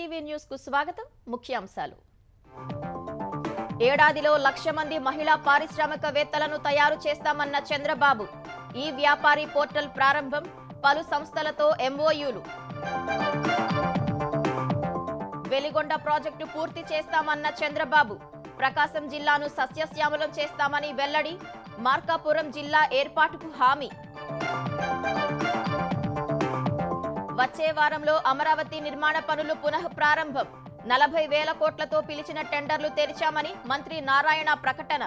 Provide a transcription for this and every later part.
TV news కు స్వాగతం. ముఖ్యాంశాలు. ఏడాదిలో 1,00,000 మంది మహిళా పారిశ్రామికవేత్తలను తయారు చేస్తామన్న చంద్రబాబు. ఈ వ్యాపారి పోర్టల్ ప్రారంభం, పలు సంస్థలతో ఎంఓయూలు. వెలిగొండ ప్రాజెక్టు పూర్తి చేస్తామన్న చంద్రబాబు. ప్రకాశం జిల్లాను సస్యశ్యామలం చేస్తామని వెల్లడి. మార్కాపురం జిల్లా ఏర్పాటుకు హామీ. వచ్చే వారంలో అమరావతి నిర్మాణ పనులు పునః ప్రారంభం. 40,000 కోట్లతో పిలిచిన టెండర్లు తెరిచామని మంత్రి నారాయణ ప్రకటన.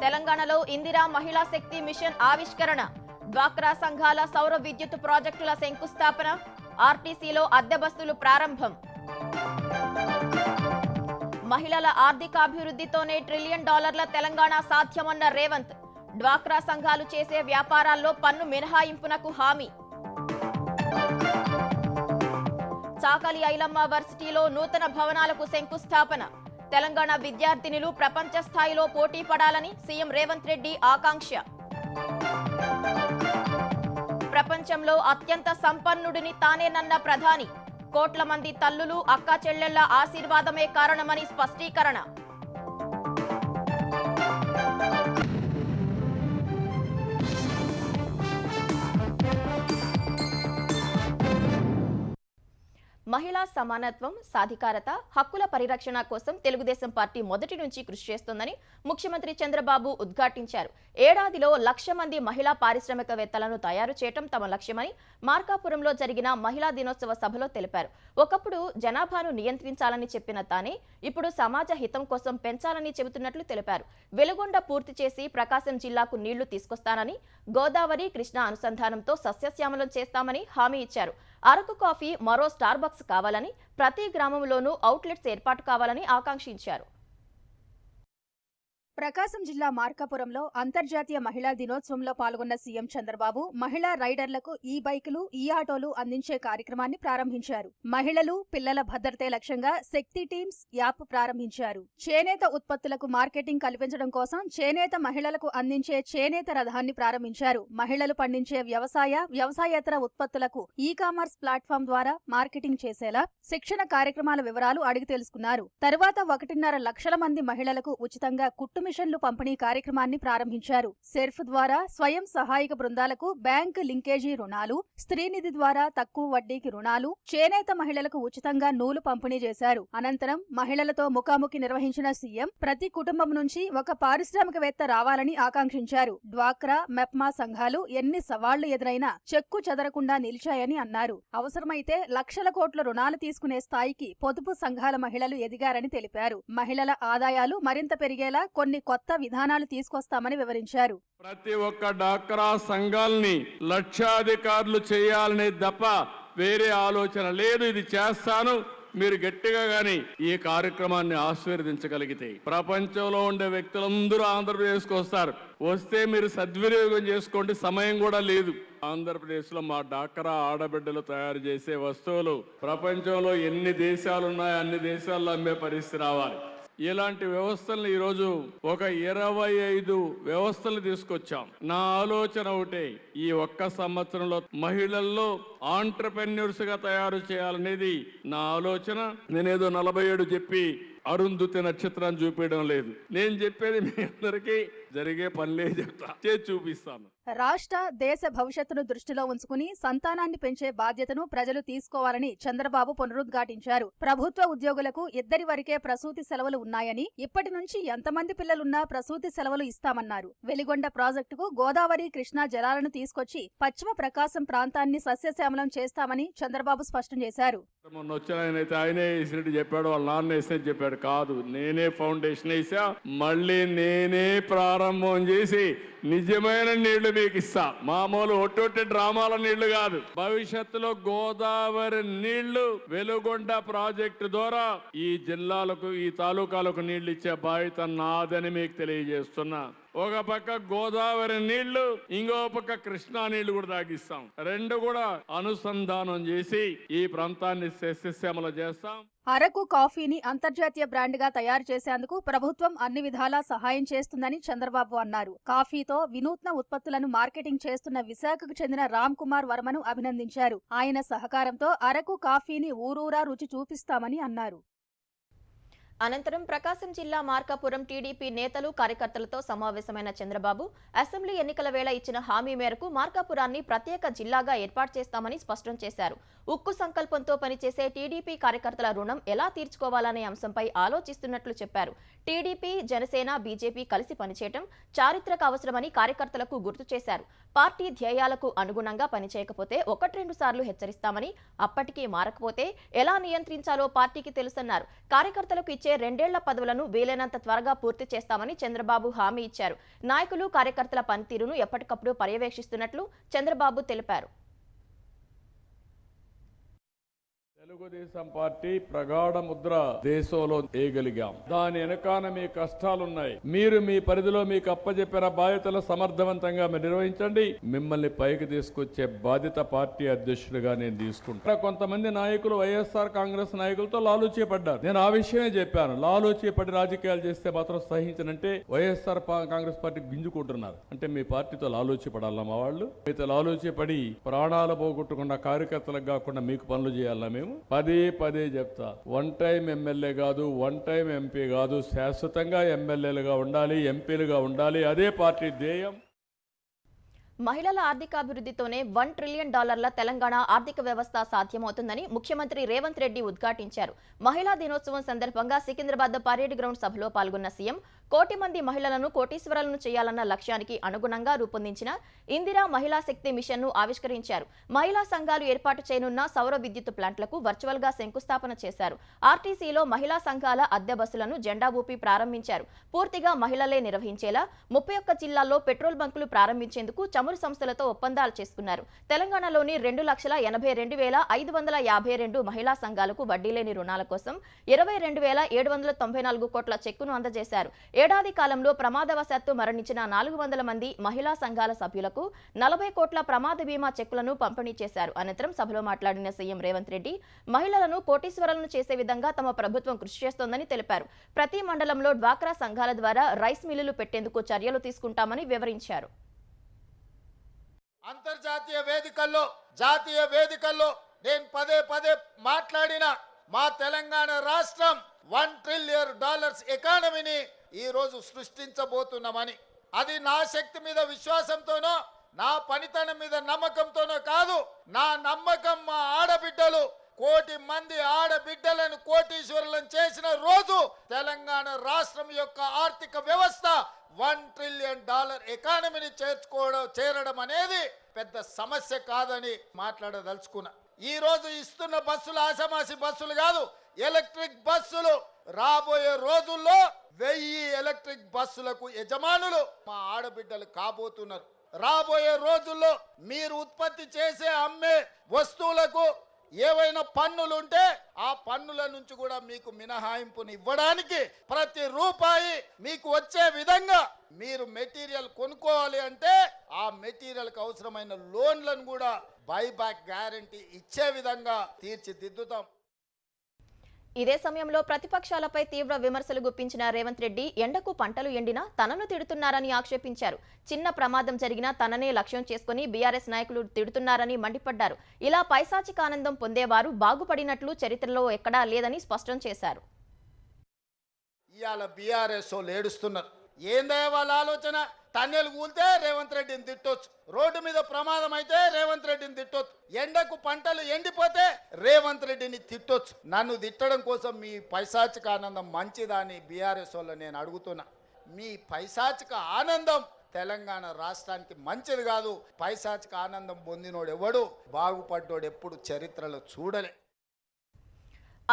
తెలంగాణలో ఇందిరా మహిళా శక్తి మిషన్ ఆవిష్కరణ. డ్వాక్రా సంఘాల సౌర విద్యుత్ ప్రాజెక్టుల శంకుస్థాపన. ఆర్టీసీలో అద్దె బస్సులు ప్రారంభం. మహిళల ఆర్థికాభివృద్ధితోనే $1 ట్రిలియన్ తెలంగాణ సాధ్యమన్న రేవంత్. డ్వాక్రా సంఘాలు చేసే వ్యాపారాల్లో పన్ను మినహాయింపునకు హామీ. చాకలి ఐలమ్మ వర్సిటీలో నూతన భవనాలకు శంకుస్థాపన. తెలంగాణ విద్యార్థినులు ప్రపంచ స్థాయిలో పోటీ పడాలని సీఎం రేవంత్ రెడ్డి ఆకాంక్ష. ప్రపంచంలో అత్యంత సంపన్నుడిని తానేనన్న ప్రధాని. కోట్ల మంది తల్లులు, అక్కా చెల్లెళ్ల ఆశీర్వాదమే కారణమని స్పష్టీకరణ. మహిళా సమానత్వం, సాధికారత, హక్కుల పరిరక్షణ కోసం తెలుగుదేశం పార్టీ మొదటి నుంచి కృషి చేస్తోందని ముఖ్యమంత్రి చంద్రబాబు ఉద్ఘాటించారు. ఏడాదిలో 1,00,000 మంది మహిళా పారిశ్రామికవేత్తలను తయారు చేయడం తమ లక్ష్యమని మార్కాపురంలో జరిగిన మహిళా దినోత్సవ సభలో తెలిపారు. ఒకప్పుడు జనాభాను నియంత్రించాలని చెప్పిన తానే ఇప్పుడు సమాజ హితం కోసం పెంచాలని చెబుతున్నట్లు తెలిపారు. వెలుగొండ పూర్తి చేసి ప్రకాశం జిల్లాకు నీళ్లు తీసుకొస్తానని, గోదావరి, కృష్ణా అనుసంధానంతో సస్యశ్యామలం చేస్తామని హామీ ఇచ్చారు. అరకు కాఫీ మరో స్టార్ బక్స్ కావాలని, ప్రతి గ్రామంలోనూ అవుట్లెట్స్ ఏర్పాటు కావాలని ఆకాంక్షించారు. ప్రకాశం జిల్లా మార్కాపురంలో అంతర్జాతీయ మహిళా దినోత్సవంలో పాల్గొన్న సీఎం చంద్రబాబు మహిళా రైడర్లకు ఈ బైకులు, ఈ ఆటోలు అందించే కార్యక్రమాన్ని ప్రారంభించారు. మహిళలు, పిల్లల భద్రతే లక్ష్యంగా శక్తి టీమ్స్ యాప్ ప్రారంభించారు. చేనేత ఉత్పత్తులకు మార్కెటింగ్ కల్పించడం కోసం చేనేత మహిళలకు అందించే చేనేత రథాన్ని ప్రారంభించారు. మహిళలు పండించే వ్యవసాయేతర ఉత్పత్తులకు ఈ-కామర్స్ ప్లాట్ఫామ్ ద్వారా మార్కెటింగ్ చేసేలా శిక్షణ కార్యక్రమాల వివరాలు అడిగి తెలుసుకున్నారు. తరువాత 1.5 లక్షల మంది మహిళలకు ఉచితంగా కుట్టు మిషన్లు పంపిణీ కార్యక్రమాన్ని ప్రారంభించారు. సెర్ఫ్ ద్వారా స్వయం సహాయక బృందాలకు బ్యాంక్ లింకేజీ రుణాలు, స్త్రీనిధి ద్వారా తక్కువ వడ్డీకి రుణాలు, చేనేత మహిళలకు ఉచితంగా నూలు పంపిణీ చేశారు. అనంతరం మహిళలతో ముఖాముఖి నిర్వహించిన సీఎం ప్రతి కుటుంబం నుంచి ఒక పారిశ్రామికవేత్త రావాలని ఆకాంక్షించారు. డ్వాక్రా, మెప్మా సంఘాలు ఎన్ని సవాళ్లు ఎదురైనా చెక్కు చెదరకుండా నిలిచాయని అన్నారు. అవసరమైతే లక్షల కోట్ల రుణాలు తీసుకునే స్థాయికి పొదుపు సంఘాల మహిళలు ఎదిగారని తెలిపారు. మహిళల ఆదాయాలు మరింత పెరిగేలా కొన్ని కొత్త విధానాలు తీసుకొస్తామని వివరించారు. ప్రతి ఒక్క డ్వాక్రా సంఘాలని లక్షాధికారులు చేయాలనే తప్ప వేరే ఆలోచన లేదు. ఇది చేస్తాను, మీరు గట్టిగా గాని ఈ కార్యక్రమాన్ని ఆశీర్వదించగలిగితే ప్రపంచంలో ఉండే వ్యక్తులందరూ ఆంధ్రప్రదేశ్కి వస్తారు. వస్తే మీరు సద్వినియోగం చేసుకోండి, సమయం కూడా లేదు. ఆంధ్రప్రదేశ్ లో మా డ్వాక్రా ఆడబిడ్డలు తయారు చేసే వస్తువులు ప్రపంచంలో ఎన్ని దేశాలు ఉన్నాయో అన్ని దేశాల్లో అమ్మే పరిస్థితి రావాలి. ఇలాంటి వ్యవస్థలను ఈరోజు ఒక 25 వ్యవస్థలు తీసుకొచ్చాం. నా ఆలోచన ఒకటే, ఈ ఒక్క సంవత్సరంలో మహిళల్లో ఆంటర్‌ప్రెన్యూర్స్ గా తయారు చేయాలనేది నా ఆలోచన. నేనేదో 47 చెప్పి అరుంధతి నక్షత్రాన్ని చూపించడం లేదు. నేను చెప్పేది మీ అందరికీ జరిగే పనులే చెప్తా, చేసి చూపిస్తాను. రాష్ట్ర, దేశ భవిష్యత్తును దృష్టిలో ఉంచుకుని సంతానాన్ని పెంచే బాధ్యతను ప్రజలు తీసుకోవాలని చంద్రబాబు పునరుద్ఘాటించారు. ప్రభుత్వ ఉద్యోగులకు 2 వరకే ప్రసూతి సెలవులు ఉన్నాయని, ఇప్పటి నుంచి ఎంతమంది పిల్లలున్నా ప్రసూతి సెలవులు ఇస్తామన్నారు. వెలిగొండ ప్రాజెక్టుకు గోదావరి, కృష్ణా జలాలను తీసుకొచ్చి పశ్చిమ ప్రకాశం ప్రాంతాన్ని సస్యశ్యామలం చేస్తామని చంద్రబాబు స్పష్టం చేశారు. మొన్న వచ్చిన ఆయనే వేసినట్టు చెప్పాడు, వాళ్ళ నాన్న వేసినట్టు చెప్పాడు. కాదు, నేనే ఫౌండేషన్ వేసా, మళ్ళీ నేనే ప్రారంభం చేసి నిజమైన నీళ్లు మీకు ఇస్తా. మామూలు ఒట్టొట్టి డ్రామాల నీళ్లు కాదు. భవిష్యత్తులో గోదావరి నీళ్లు వెలుగొండ ప్రాజెక్టు ద్వారా ఈ జిల్లాలకు, ఈ తాలూకాలకు నీళ్లు ఇచ్చే బాధ్యత నాదని మీకు తెలియజేస్తున్నా. ఒక పక్క గోదావరి నీళ్లు, ఇంకో పక్క కృష్ణా నీళ్లు కూడా తాగిస్తాం. రెండు కూడా అనుసంధానం చేసి ఈ ప్రాంతాన్ని సస్యశ్యామలం చేస్తాం. అరకు కాఫీని అంతర్జాతీయ బ్రాండ్ గా తయారు చేసేందుకు ప్రభుత్వం అన్ని విధాలా సహాయం చేస్తుందని చంద్రబాబు అన్నారు. కాఫీ స్ఫూర్తితో వినూత్న ఉత్పత్తులను మార్కెటింగ్ చేస్తున్న విశాఖకు చెందిన రామ్ కుమార్ వర్మను అభినందించారు. ఆయన సహకారంతో అరకు కాఫీని ఊరూరా రుచి చూపిస్తామని అన్నారు. అనంతరం ప్రకాశం జిల్లా మార్కాపురం టీడీపీ నేతలు కార్యకర్తలతో సమావేశమైన చంద్రబాబు అసెంబ్లీ ఎన్నికల వేళ ఇచ్చిన హామీ మేరకు మార్కాపురాన్ని ప్రత్యేక జిల్లాగా ఏర్పాటు చేస్తామని స్పష్టం చేశారు. ఉక్కు సంకల్పంతో పనిచేసే టీడీపీ కార్యకర్తల రుణం ఎలా తీర్చుకోవాలనే అంశంపై ఆలోచిస్తున్నట్లు చెప్పారు. టీడీపీ, జనసేన, బీజేపీ కలిసి పనిచేయడం చారిత్రక అవసరమని కార్యకర్తలకు గుర్తు చేశారు. పార్టీ ధ్యేయాలకు అనుగుణంగా పనిచేయకపోతే 1-2 సార్లు హెచ్చరిస్తామని, అప్పటికీ మారకపోతే ఎలా నియంత్రించాలో పార్టీకి తెలుసన్నారు. కార్యకర్తలకు ఇచ్చే 2 ఏళ్ల పదవులను వీలైనంత త్వరగా పూర్తి చేస్తామని చంద్రబాబు హామీ ఇచ్చారు. నాయకులు, కార్యకర్తల పనితీరును ఎప్పటికప్పుడు పర్యవేక్షిస్తున్నట్లు చంద్రబాబు తెలిపారు. తెలుగుదేశం పార్టీ ప్రగాఢ ముద్ర దేశంలో వేయగలిగాం. దాని వెనకాన మీ కష్టాలున్నాయి. మీరు మీ పరిధిలో మీకు అప్పచెప్పిన బాధ్యతలు సమర్థవంతంగా మీరు నిర్వహించండి. మిమ్మల్ని పైకి తీసుకొచ్చే బాధ్యత పార్టీ అధ్యక్షుడిగా నేను తీసుకుంటా. కొంతమంది నాయకులు వైఎస్ఆర్ కాంగ్రెస్ నాయకులతో లాలూచీ పడ్డారు. నేను ఆ విషయమే చెప్పాను. లాలూచీ పడి రాజకీయాలు చేస్తే మాత్రం సహించనంటే వైఎస్ఆర్ కాంగ్రెస్ పార్టీ గింజుకుంటున్నారు. అంటే మీ పార్టీతో లాలూచీ పడాలా మా వాళ్ళు? మీతో లాలూచీ పడి ప్రాణాలు పోగొట్టుకున్న కార్యకర్తలకు కాకుండా మీకు పనులు చేయాలా? మేము పదే చెప్తా, 1 టైం ఎమ్మెల్యే కాదు, 1 టైం ఎంపీ కాదు, శాశ్వతంగా ఎమ్మెల్యేలుగా ఉండాలి, ఎంపీలుగా ఉండాలి. అదే పార్టీ ధ్యేయం. మహిళల ఆర్థికాభివృద్ధితోనే $1 ట్రిలియన్ తెలంగాణ ఆర్థిక వ్యవస్థ సాధ్యమవుతుందని ముఖ్యమంత్రి రేవంత్ రెడ్డి ఉద్ఘాటించారు. మహిళా దినోత్సవం సందర్భంగా సికింద్రాబాద్ పరేడ్ గ్రౌండ్ సభలో పాల్గొన్న సీఎం 1 కోటి మంది మహిళలను కోటీశ్వరులను చేయాలన్న లక్ష్యానికి అనుగుణంగా రూపొందించిన ఇందిరా మహిళా శక్తి మిషన్ ను ఆవిష్కరించారు. మహిళా సంఘాలు ఏర్పాటు చేయనున్న సౌర విద్యుత్ ప్లాంట్లకు వర్చువల్ గా శంకుస్థాపన చేశారు. ఆర్టీసీలో మహిళా సంఘాల అద్దె బస్సులను జెండా ఊపి ప్రారంభించారు. పూర్తిగా మహిళలే నిర్వహించేలా 31 జిల్లాల్లో పెట్రోల్ బంకులు ప్రారంభించేందుకు చమురు సంస్థలతో ఒప్పందాలు చేసుకున్నారు. తెలంగాణలోని 2,లక్షల80,552 మహిళా సంఘాలకు వడ్డీ లేని రుణాల కోసం 22,794 కోట్ల చెక్కును అందజేశారు. ఏడాది కాలంలో ప్రమాదవశాత్తు మరణించిన 400 మంది మహిళా సంఘాల సభ్యులకు 40 కోట్ల ప్రమాద బీమా చెక్కులను పంపిణీ చేశారు. అనంతరం సభలో మాట్లాడిన సీఎం రేవంత్ రెడ్డి మహిళలను కోటీశ్వరులను చేసే విధంగా తమ ప్రభుత్వం కృషి చేస్తోందని తెలిపారు. ప్రతి మండలంలో డ్వాక్రా సంఘాల ద్వారా రైస్ మిల్లులు పెట్టేందుకు చర్యలు తీసుకుంటామని వివరించారు. అంతర్జాతీయ వేదికల్లో, జాతీయ వేదికల్లో నేను పదే మాట్లాడిన మా తెలంగాణ రాష్ట్రం $1 ట్రిలియన్ ఎకానమీని ఈ రోజు సృష్టించబోతున్నామని, అది నా శక్తి మీద విశ్వాసంతోనో, నా పనితనం మీద నమ్మకంతోనో కాదు. నా నమ్మకం మా ఆడబిడ్డలు 1 కోటి మంది ఆడబిడ్డలను కోటీశ్వరులను చేసిన రోజు తెలంగాణ రాష్ట్రం యొక్క ఆర్థిక వ్యవస్థ $1 ట్రిలియన్ ఎకానమీని చేరడం అనేది పెద్ద సమస్య కాదని మాట్లాడదలుచుకున్నా. ఈ రోజు ఇస్తున్న బస్సులు ఆషామాషి బస్సులు కాదు, ఎలక్ట్రిక్ బస్సులు. రాబోయే రోజుల్లో 1000 ఎలక్ట్రిక్ బస్సులకు యజమానులు మా ఆడబిడ్డలు కాబోతున్నారు. రాబోయే రోజుల్లో మీరు ఉత్పత్తి చేసే అమ్మే వస్తువులకు ఏవైనా పన్నులు ఉంటే ఆ పన్నుల నుంచి కూడా మీకు మినహాయింపుని ఇవ్వడానికి, ప్రతి రూపాయి మీకు వచ్చే విధంగా మీరు మెటీరియల్ కొనుక్కోవాలి అంటే ఆ మెటీరియల్కి అవసరమైన లోన్లను కూడా బైబ్యాక్ గ్యారంటీ ఇచ్చే విధంగా తీర్చిదిద్దుతాం. ఇదే సమయంలో ప్రతిపక్షాలపై తీవ్ర విమర్శలు గుప్పించిన రేవంత్ రెడ్డి ఎండకు పంటలు ఎండినా తనను తిడుతున్నారని ఆక్షేపించారు. చిన్న ప్రమాదం జరిగినా తననే లక్ష్యం చేసుకుని బీఆర్ఎస్ నాయకులు తిడుతున్నారని మండిపడ్డారు. ఇలా పైశాచిక ఆనందం పొందేవారు బాగుపడినట్లు చరిత్రలో ఎక్కడా లేదని స్పష్టం చేశారు. ఇవాళ బీఆర్ఎస్ వాళ్ళు ఏడుస్తున్నారు. ఏందే వాళ్ళ ఆలోచన? తన్నెలు కూలితే రేవంత్ రెడ్డిని తిట్టొచ్చు, రోడ్డు మీద ప్రమాదం అయితే రేవంత్ రెడ్డిని తిట్టొచ్చు, ఎండకు పంటలు ఎండిపోతే రేవంత్ రెడ్డిని తిట్టొచ్చు. నన్ను తిట్టడం కోసం మీ పైశాచిక ఆనందం మంచిదా అని బీఆర్ఎస్ వాళ్ళు నేను అడుగుతున్నా. మీ పైశాచిక ఆనందం తెలంగాణ రాష్ట్రానికి మంచిది కాదు. పైశాచిక ఆనందం పొందినోడు ఎవడు, బాగుపడ్డోడు ఎప్పుడు చరిత్రలో చూడలే.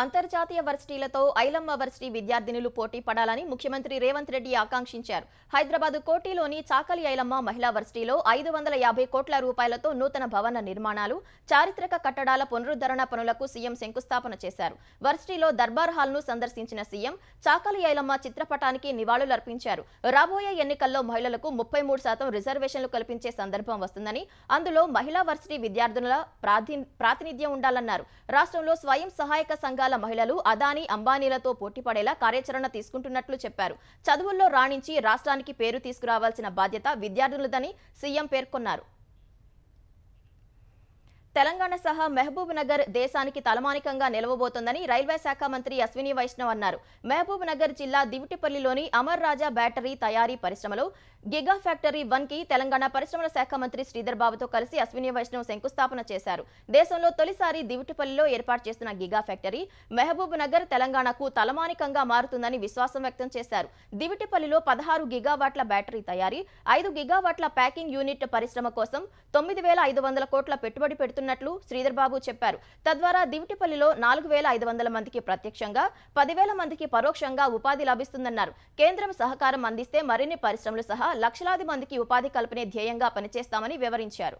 అంతర్జాతీయ వర్సిటీలతో ఐలమ్మ వర్సిటీ విద్యార్థినులు పోటీ పడాలని ముఖ్యమంత్రి రేవంత్ రెడ్డి ఆకాంక్షించారు. హైదరాబాద్ కోటిలోని చాకలి ఐలమ్మ మహిళా వర్సిటీలో 550 కోట్ల రూపాయలతో నూతన భవన నిర్మాణాలు, చారిత్రక కట్టడాల పునరుద్ధరణ పనులకు సీఎం శంకుస్థాపన చేశారు. వర్సిటీలో దర్బార్ హాల్ ను సందర్శించిన సీఎం చాకలి ఐలమ్మ చిత్రపటానికి నివాళులర్పించారు. రాబోయే ఎన్నికల్లో మహిళలకు 33% రిజర్వేషన్లు కల్పించే సందర్భం వస్తుందని, అందులో మహిళా వర్సిటీ విద్యార్థుల ప్రాతినిధ్యం ఉండాలన్నారు. రాష్ట్రంలో స్వయం సహాయక సంఘాల వర్గాల మహిళలు అదానీ అంబానీలతో పోటీపడేలా కార్యాచరణ తీసుకుంటున్నట్లు చెప్పారు. చదువుల్లో రాణించి రాష్ట్రానికి పేరు తీసుకురావాల్సిన బాధ్యత విద్యార్థులదని సీఎం పేర్కొన్నారు. తెలంగాణ సహా మహబూబ్ నగర్ దేశానికి తలమానికంగా నిలవబోతోందని రైల్వే శాఖ మంత్రి అశ్విని వైష్ణవ్ అన్నారు. మహబూబ్ నగర్ జిల్లా దివిటిపల్లిలోని అమర్ రాజా బ్యాటరీ తయారీ పరిశ్రమలో గిగా ఫ్యాక్టరీ 1 కి తెలంగాణ పరిశ్రమల శాఖ మంత్రి శ్రీధర్ బాబుతో కలిసి అశ్విని వైష్ణవ్ శంకుస్థాపన చేశారు. దేశంలో తొలిసారి దివిటిపల్లిలో ఏర్పాటు చేస్తున్న గిగా ఫ్యాక్టరీ మహబూబ్ నగర్ తెలంగాణకు తలమానికంగా మారుతుందని విశ్వాసం వ్యక్తం చేశారు. దివిటిపల్లిలో 16 గిగావాట్ల బ్యాటరీ తయారీ, 5 గిగావాట్ల ప్యాకింగ్ యూనిట్ పరిశ్రమ కోసం 9,500 కోట్ల పెట్టుబడి పెడుతున్నట్లు శ్రీధర్ బాబు చెప్పారు. తద్వారా దివిటిపల్లిలో 4,500 మందికి ప్రత్యక్షంగా, 10,000 మందికి పరోక్షంగా ఉపాధి లభిస్తుందన్నారు. కేంద్రం సహకారం అందిస్తే మరిన్ని పరిశ్రమలు సహా లక్షలాది మందికి ఉపాధి కల్పనే ధ్యేయంగా పనిచేస్తామని వివరించారు.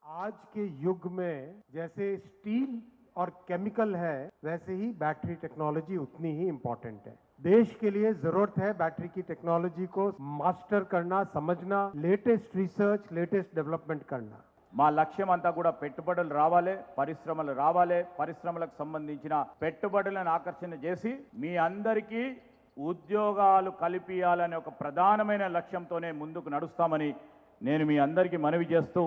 आज के युग में जैसे स्टील और केमिकल है, वैसे ही बैटरी टेक्नोलॉजी उतनी ही इम्पोर्टेंट है. देश के लिए जरूरत है बैटरी की टेक्नोलॉजी को मास्टर करना, समझना, लेटेस्ट रिसर्च, लेटेस्ट डेवलपमेंट करना. మా లక్ష్యం అంతా కూడా పెట్టుబడులు రావాలి, పరిశ్రమలు రావాలి, పరిశ్రమలకు సంబంధించిన పెట్టుబడులను ఆకర్షణ చేసి మీ అందరికీ ఉద్యోగాలు కల్పించాలనే ఒక ప్రధానమైన లక్ష్యంతోనే ముందుకు నడుస్తామని నేను మీ అందరికీ మనవి చేస్తూ,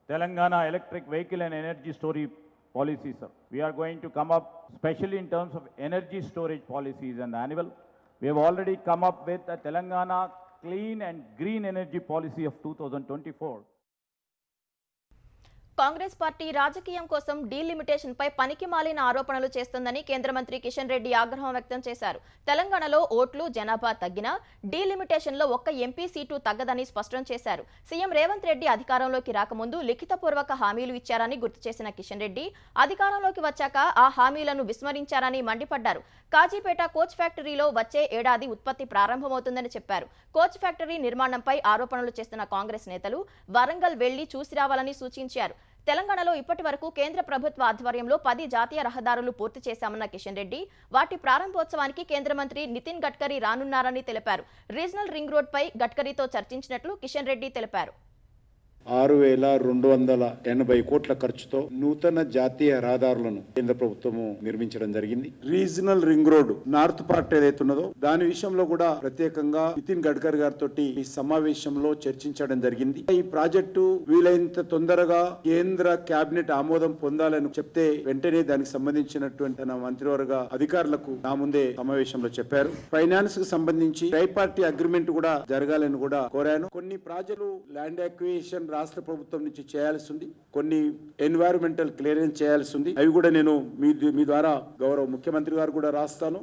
Telangana electric vehicle and energy storage policies, sir. We are going to come up, especially in terms of energy storage policies and annual. We have already come up with the Telangana Clean and Green Energy Policy of 2024. Congress party రాజకీయం కోసం delimitation పై పనికి మాలిన ఆరోపణలు చేస్తోందని కేంద్ర మంత్రి కిషన్ రెడ్డి ఆగ్రహం వ్యక్తం చేశారు. తెలంగాణలో ఓట్లు జనాభా తగ్గినా డీలిమిటేషన్ లో ఒక్క ఎంపీ సీటు తగ్గదని స్పష్టం చేశారు. సీఎం రేవంత్ రెడ్డి అధికారంలోకి రాకముందు లిఖితపూర్వక హామీలు ఇచ్చారని గుర్తు చేసిన కిషన్ రెడ్డి అధికారంలోకి వచ్చాక ఆ హామీలను విస్మరించారని మండిపడ్డారు. కాజీపేట కోచ్ ఫ్యాక్టరీలో వచ్చే ఏడాది ఉత్పత్తి ప్రారంభమవుతుందని చెప్పారు. కోచ్ ఫ్యాక్టరీ నిర్మాణంపై ఆరోపణలు చేస్తున్న కాంగ్రెస్ నేతలు వరంగల్ వెళ్లి చూసి రావాలని సూచించారు. తెలంగాణలో ఇప్పటి వరకు కేంద్ర ప్రభుత్వ ఆధ్వర్యంలో 10 జాతీయ రహదారులు పూర్తి చేశామన్న కిషన్ రెడ్డి వాటి ప్రారంభోత్సవానికి కేంద్ర మంత్రి నితిన్ గడ్కరీ రానున్నారని తెలిపారు. రీజనల్ రింగ్ రోడ్ పై గడ్కరీతో చర్చించినట్లు కిషన్ రెడ్డి తెలిపారు. 6,280 కోట్ల ఖర్చుతో నూతన జాతీయ రహదారులను కేంద్ర ప్రభుత్వము నిర్మించడం జరిగింది. Regional ring road north part ఏదైతే ఉన్నదో దాని విషయంలో కూడా ప్రత్యేకంగా నితిన్ గడ్కరీ గారితో ఈ సమావేశంలో చర్చించడం జరిగింది. ఈ ప్రాజెక్టు వీలైనంత తొందరగా కేంద్ర కేబినెట్ ఆమోదం పొందాలని చెప్తే వెంటనే దానికి సంబంధించినటువంటి మంత్రివర్గ అధికారులకు నా ముందే సమావేశంలో చెప్పారు. ఫైనాన్స్ కు సంబంధించి ట్రైపార్టీ అగ్రిమెంట్ కూడా జరగాలని కూడా కోరాను. కొన్ని ప్రాజెక్టులు ల్యాండ్ అక్విజిషన్ రాష్ట్ర ప్రభుత్వం నుంచి చేయాల్సి ఉంది, కొన్ని ఎన్వైరన్మెంటల్ క్లియరెన్స్ చేయాల్సి ఉంది. అవి కూడా నేను మీ ద్వారా గౌరవ ముఖ్యమంత్రి గారు కూడా రాస్తాను.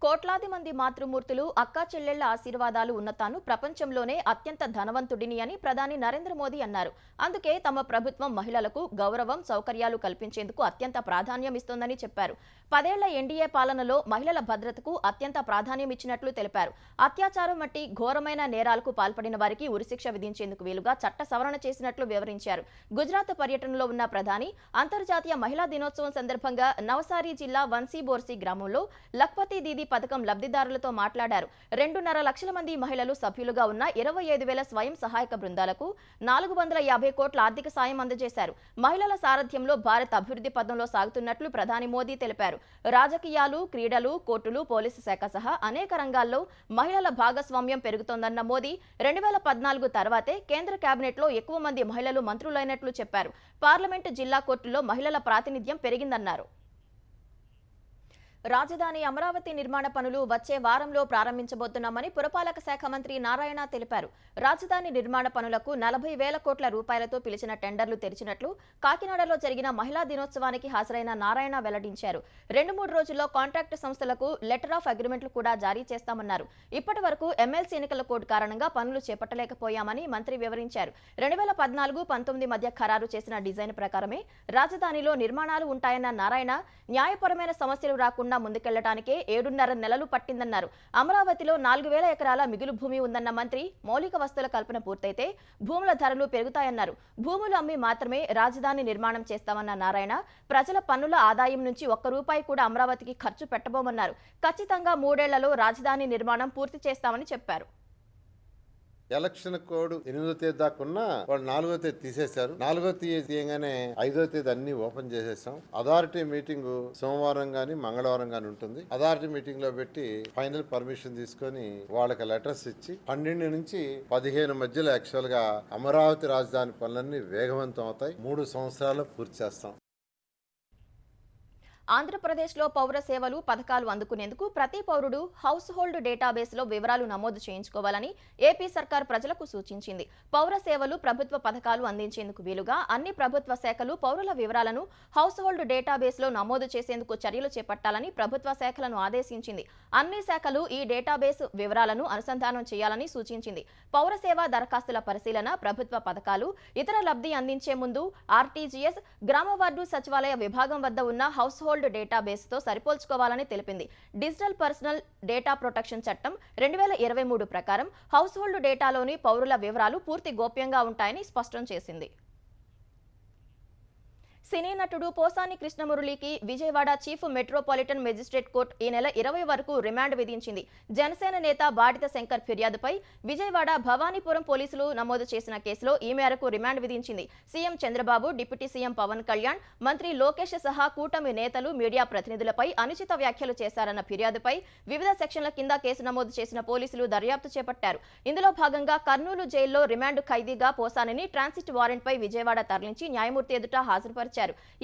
కోట్లాది మంది మాతృమూర్తులు అక్కా చెల్లెళ్ల ఆశీర్వాదాలు ఉన్న తాను ప్రపంచంలోనే అత్యంత ధనవంతుడిని అని ప్రధాని నరేంద్ర మోదీ అన్నారు. అందుకే తమ ప్రభుత్వం మహిళలకు గౌరవం, సౌకర్యాలు కల్పించేందుకు అత్యంత ప్రాధాన్యం ఇస్తోందని చెప్పారు. 10 ఏళ్ల ఎన్డీఏ పాలనలో మహిళల భద్రతకు అత్యంత ప్రాధాన్యం ఇచ్చినట్లు తెలిపారు. అత్యాచారం వంటి ఘోరమైన నేరాలకు పాల్పడిన వారికి ఉరిశిక్ష విధించేందుకు వీలుగా చట్ట సవరణ చేసినట్లు వివరించారు. గుజరాత్ పర్యటనలో ఉన్న ప్రధాని అంతర్జాతీయ మహిళా దినోత్సవం సందర్భంగా నవసారి జిల్లా వన్సీబోర్సి గ్రామంలో లఖ్పతి దీదీ పథకం లబ్ధిదారులతో మాట్లాడారు. 2.5 లక్షల మంది మహిళలు సభ్యులుగా ఉన్న 25,000 స్వయం సహాయక బృందాలకు 450 కోట్ల ఆర్థిక సాయం అందజేశారు. మహిళల సారథ్యంలో భారత్ అభివృద్ధి పథంలో సాగుతున్నట్లు ప్రధాని మోదీ తెలిపారు. రాజకీయాలు, క్రీడలు, కోర్టులు, పోలీసు శాఖ సహా అనేక రంగాల్లో మహిళల భాగస్వామ్యం పెరుగుతోందన్న మోదీ 2014 తర్వాతే కేంద్ర కేబినెట్లో ఎక్కువ మంది మహిళలు మంత్రులైనట్లు చెప్పారు. పార్లమెంటు, జిల్లా కోర్టుల్లో మహిళల ప్రాతినిధ్యం పెరిగిందన్నారు. రాజధాని అమరావతి నిర్మాణ పనులు వచ్చే వారంలో ప్రారంభించబోతున్నామని పురపాలక శాఖ మంత్రి నారాయణ తెలిపారు. రాజధాని నిర్మాణ పనులకు 40,000 కోట్ల రూపాయలతో పిలిచిన టెండర్లు తెరిచినట్లు కాకినాడలో జరిగిన మహిళా దినోత్సవానికి హాజరైన నారాయణ వెల్లడించారు. 2-3 రోజుల్లో కాంట్రాక్ట్ సంస్థలకు లెటర్ ఆఫ్ అగ్రిమెంట్లు కూడా జారీ చేస్తామన్నారు. ఇప్పటి వరకు ఎమ్మెల్సీ ఎన్నికల కోడ్ కారణంగా పనులు చేపట్టలేకపోయామని మంత్రి వివరించారు. 2014-19 మధ్య ఖరారు చేసిన డిజైన్ ప్రకారమే రాజధానిలో నిర్మాణాలు ఉంటాయన్న నారాయణ న్యాయపరమైన సమస్యలు రాకుండా ముందుకెళ్లడానికే 7.5 నెలలు పట్టిందన్నారు. అమరావతిలో 4,000 ఎకరాల మిగులు భూమి ఉందన్న మంత్రి మౌలిక వస్తువుల కల్పన పూర్తయితే భూముల ధరలు పెరుగుతాయన్నారు. భూములు అమ్మి మాత్రమే రాజధాని నిర్మాణం చేస్తామన్న నారాయణ ప్రజల పన్నుల ఆదాయం నుంచి ₹1 కూడా అమరావతికి ఖర్చు పెట్టబోమన్నారు. ఖచ్చితంగా 3 ఏళ్లలో రాజధాని నిర్మాణం పూర్తి చేస్తామని చెప్పారు. ఎలక్షన్ కోడ్ 8వ తేదీ దాకా ఉన్నా వాళ్ళు 4వ తేదీ తీసేశారు. 4వ తేదీ తీయగానే 5వ తేదీ అన్ని ఓపెన్ చేసేసాం. అథారిటీ మీటింగ్ సోమవారం గానీ మంగళవారం గానీ ఉంటుంది. అథారిటీ మీటింగ్ లో పెట్టి ఫైనల్ పర్మిషన్ తీసుకొని వాళ్ళకి లెటర్స్ ఇచ్చి 12 నుంచి 15 మధ్యలో యాక్చువల్ గా అమరావతి రాజధాని పనులన్నీ వేగవంతం అవుతాయి. 3 సంవత్సరాల్లో పూర్తి చేస్తాం. ఆంధ్రప్రదేశ్లో పౌర సేవలు పథకాలు అందుకునేందుకు ప్రతి పౌరుడు హౌస్ హోల్డ్ డేటాబేస్లో వివరాలు నమోదు చేయించుకోవాలని ఏపీ సర్కార్ ప్రజలకు సూచించింది. పౌర సేవలు ప్రభుత్వ పథకాలు అందించేందుకు వీలుగా అన్ని ప్రభుత్వ శాఖలు పౌరుల వివరాలను హౌస్ హోల్డ్ డేటాబేస్లో నమోదు చేసేందుకు చర్యలు చేపట్టాలని ప్రభుత్వ శాఖలను ఆదేశించింది. అన్ని శాఖలు ఈ డేటాబేస్ వివరాలను అనుసంధానం చేయాలని సూచించింది. పౌర సేవా దరఖాస్తుల పరిశీలన, ప్రభుత్వ పథకాలు, ఇతర లబ్ధి అందించే ముందు ఆర్టీజీఎస్, గ్రామ వార్డు సచివాలయ విభాగం వద్ద ఉన్న హౌస్ హోల్డ్ డేటాబేస్తో సరిపోల్చుకోవాలని తెలిపింది. డిజిటల్ పర్సనల్ డేటా ప్రొటెక్షన్ చట్టం 2023 ప్రకారం హౌస్ హోల్డ్ డేటాలోని పౌరుల వివరాలు పూర్తి గోప్యంగా ఉంటాయని స్పష్టం చేసింది. సినీ నటుడు పోసాని కృష్ణమురళికి Vijayawada chief metropolitan magistrate court ఈ నెల 20 వరకు రిమాండ్ విధించింది. జనసేన నేత బాడిత శంకర్ ఫిర్యాదుపై విజయవాడ భవానీపురం పోలీసులు నమోదు చేసిన కేసులో ఈ మేరకు రిమాండ్ విధించింది. CM Chandrababu, deputy CM Pawan Kalyan, మంత్రి లోకేష్ సహా కూటమి నేతలు మీడియా ప్రతినిధులపై అనుచిత వ్యాఖ్యలు చేశారన్న ఫిర్యాదుపై వివిధ సెక్షన్ల కింద కేసు నమోదు చేసిన పోలీసులు దర్యాప్తు చేపట్టారు. ఇందులో భాగంగా కర్నూలు జైల్లో రిమాండ్ ఖైదీగా పోసానిని ట్రాన్సిట్ వారెంట్పై విజయవాడ తరలించి న్యాయమూర్తి ఎదుట హాజరుపరిచారు.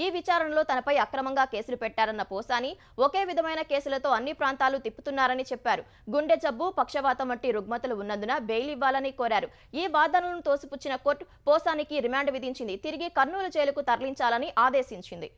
ఈ విచారణలో తనపై అక్రమంగా కేసులు పెట్టారన్న పోసాని ఒకే విధమైన కేసులతో అన్ని ప్రాంతాలు తిప్పుతున్నారని చెప్పారు. గుండె జబ్బు, పక్షవాతం వంటి రుగ్మతలు ఉన్నందున బెయిల్ ఇవ్వాలని కోరారు. ఈ వాదనలను తోసిపుచ్చిన కోర్టు పోసానికి రిమాండ్ విధించింది. తిరిగి కర్నూలు జైలుకు తరలించాలని ఆదేశించింది.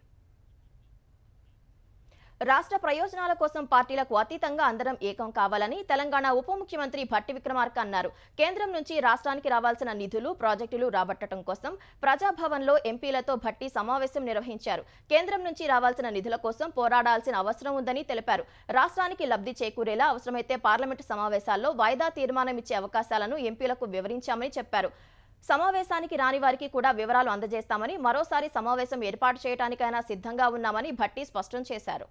రాష్ట్ర ప్రయోజనాల కోసం పార్టీలకు అతీతంగా అందరం ఏకం కావాలని తెలంగాణ ఉప ముఖ్యమంత్రి భట్టి విక్రమార్క అన్నారు. కేంద్రం నుంచి రాష్ట్రానికి రావాల్సిన నిధులు, ప్రాజెక్టులు రాబట్టడం కోసం ప్రజాభవన్లో ఎంపీలతో భట్టి సమావేశం నిర్వహించారు. కేంద్రం నుంచి రావాల్సిన నిధుల కోసం పోరాడాల్సిన అవసరం ఉందని తెలిపారు. రాష్ట్రానికి లబ్ధి చేకూరేలా అవసరమైతే పార్లమెంటు సమావేశాల్లో వాయిదా తీర్మానం ఇచ్చే అవకాశాలను ఎంపీలకు వివరించామని చెప్పారు. సమావేశానికి రాని వారికి కూడా వివరాలు అందజేస్తామని, మరోసారి సమావేశం ఏర్పాటు చేయడానికైనా సిద్ధంగా ఉన్నామని భట్టి స్పష్టం చేశారు.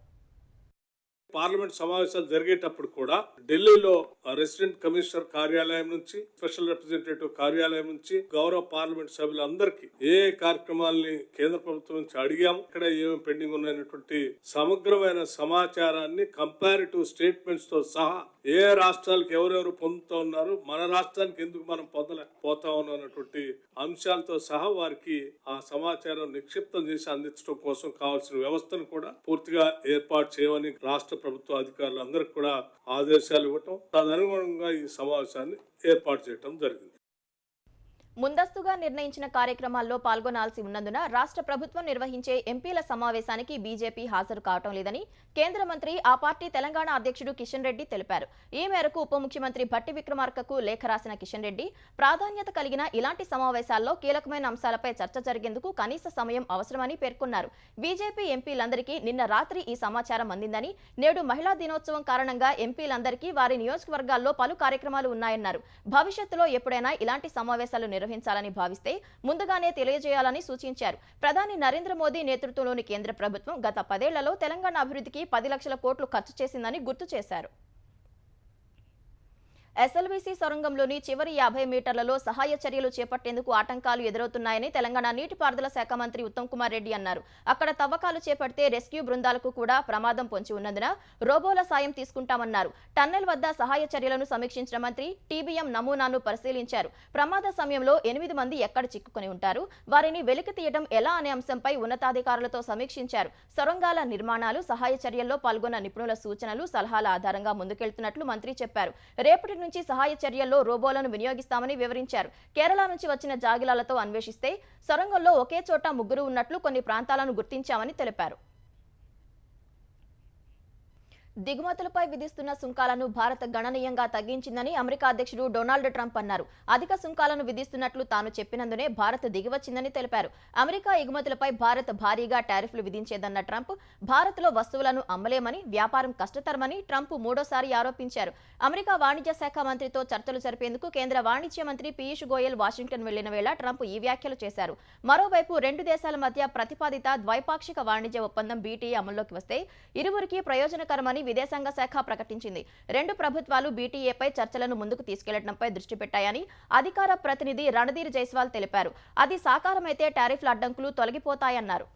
పార్లమెంట్ సమావేశాలు జరిగేటప్పుడు కూడా ఢిల్లీలో రెసిడెంట్ కమిషనర్ కార్యాలయం నుంచి, స్పెషల్ రిప్రజెంటేటివ్ కార్యాలయం నుంచి గౌరవ పార్లమెంట్ సభ్యులందరికీ ఏ కార్యక్రమాలని కేంద్ర ప్రభుత్వం నుంచి అడిగాము, ఇక్కడ ఏమేమి పెండింగ్ ఉన్నాయనేటువంటి సమగ్రమైన సమాచారాన్ని కంపారిటివ్ స్టేట్మెంట్స్ తో సహా ఏ రాష్ట్రాలకు ఎవరెవరు పొందుతూ ఉన్నారు, మన రాష్ట్రానికి ఎందుకు మనం పొందలేకపోతా ఉన్నటువంటి అంశాలతో సహా వారికి ఆ సమాచారం నిక్షిప్తం చేసి అందించడం కోసం కావాల్సిన వ్యవస్థను కూడా పూర్తిగా ఏర్పాటు చేయమని రాష్ట్ర ప్రభుత్వ అధికారులు అందరికి కూడా ఆదేశాలు ఇవ్వటం, తదనుగుణంగా ఈ సమావేశాన్ని ఏర్పాటు చేయడం జరిగింది. ముందస్తుగా నిర్ణయించిన కార్యక్రమాల్లో పాల్గొనాల్సి ఉన్నందున రాష్ట్ర ప్రభుత్వం నిర్వహించే ఎంపీల సమావేశానికి బీజేపీ హాజరు కావటం లేదని కేంద్ర మంత్రి, ఆ పార్టీ తెలంగాణ అధ్యక్షుడు కిషన్ రెడ్డి తెలిపారు. ఈ మేరకు ఉప ముఖ్యమంత్రి భట్టి విక్రమార్కకు లేఖ రాసిన కిషన్ రెడ్డి, ప్రాధాన్యత కలిగిన ఇలాంటి సమావేశాల్లో కీలకమైన అంశాలపై చర్చ జరిగేందుకు కనీస సమయం అవసరమని పేర్కొన్నారు. బీజేపీ ఎంపీలందరికీ నిన్న రాత్రి ఈ సమాచారం అందిందని, నేడు మహిళా దినోత్సవం కారణంగా ఎంపీలందరికీ వారి నియోజకవర్గాల్లో పలు కార్యక్రమాలు ఉన్నాయన్నారు. భవిష్యత్తులో ఎప్పుడైనా ఇలాంటి సమావేశాలు నిర్వహించాలని భావిస్తే ముందుగానే తెలియజేయాలని సూచించారు. ప్రధాని నరేంద్ర మోదీ నేతృత్వంలోని కేంద్ర ప్రభుత్వం గత 10 ఏళ్లలో తెలంగాణ అభివృద్ధికి 10 లక్షల కోట్లు ఖర్చు చేసిందని గుర్తు చేశారు. ఎస్ఎల్బీసీ సొరంగంలోని చివరి 50 మీటర్లలో సహాయ చర్యలు చేపట్టేందుకు ఆటంకాలు ఎదురవుతున్నాయని తెలంగాణ నీటిపారుదల శాఖ మంత్రి ఉత్తమ్ కుమార్ రెడ్డి అన్నారు. అక్కడ తవ్వకాలు చేపడితే రెస్క్యూ బృందాలకు కూడా ప్రమాదం పొంచి ఉన్నందున రోబోల సాయం తీసుకుంటామన్నారు. టన్నెల్ వద్ద సహాయ చర్యలను సమీక్షించిన మంత్రి టీబీఎం నమూనాను పరిశీలించారు. ప్రమాద సమయంలో 8 మంది ఎక్కడ చిక్కుకొని ఉంటారు, వారిని వెలికి తీయడం ఎలా అనే అంశంపై ఉన్నతాధికారులతో సమీక్షించారు. సొరంగాల నిర్మాణాలు, సహాయ చర్యల్లో పాల్గొన్న నిపుణుల సూచనలు, సలహాల ఆధారంగా ముందుకెళ్తున్నట్లు మంత్రి చెప్పారు. రేపటి నుంచి సహాయ చర్యల్లో రోబోలను వినియోగిస్తామని వివరించారు. కేరళ నుంచి వచ్చిన జాగిలాలతో అన్వేషిస్తే సొరంగంలో ఒకే చోట 3 ఉన్నట్లు కొన్ని ప్రాంతాలను గుర్తించామని తెలిపారు. దిగుమతులపై విధిస్తున్న సుంకాలను భారత్ గణనీయంగా తగ్గించిందని అమెరికా అధ్యక్షుడు డొనాల్డ్ ట్రంప్ అన్నారు. అధిక సుంకాలను విధిస్తున్నట్లు తాను చెప్పినందునే భారత్ దిగివచ్చిందని తెలిపారు. అమెరికా ఎగుమతులపై భారత్ భారీగా టారిఫ్లు విధించేదన్న ట్రంప్, భారత్లో వస్తువులను అమ్మలేమని, వ్యాపారం కష్టతరమని ట్రంప్ మూడోసారి ఆరోపించారు. అమెరికా వాణిజ్య శాఖ మంత్రితో చర్చలు జరిపేందుకు కేంద్ర వాణిజ్య మంత్రి పీయూష్ గోయల్ వాషింగ్టన్ వెళ్లిన వేళ ట్రంప్ ఈ వ్యాఖ్యలు చేశారు. మరోవైపు 2 దేశాల మధ్య ప్రతిపాదిత ద్వైపాక్షిక వాణిజ్య ఒప్పందం BTA అమల్లోకి వస్తే ఇరువురికి ప్రయోజనకరమని విదేశాంగ శాఖ ప్రకటించింది. రెండు ప్రభుత్వాలు బీటీఏపై చర్చలను ముందుకు తీసుకెళ్లడంపై దృష్టి పెట్టాయని అధికార ప్రతినిధి రణధీర్ జైస్వాల్ తెలిపారు. అది సాకారమైతే టారిఫ్ల అడ్డంకులు తొలగిపోతాయన్నారు.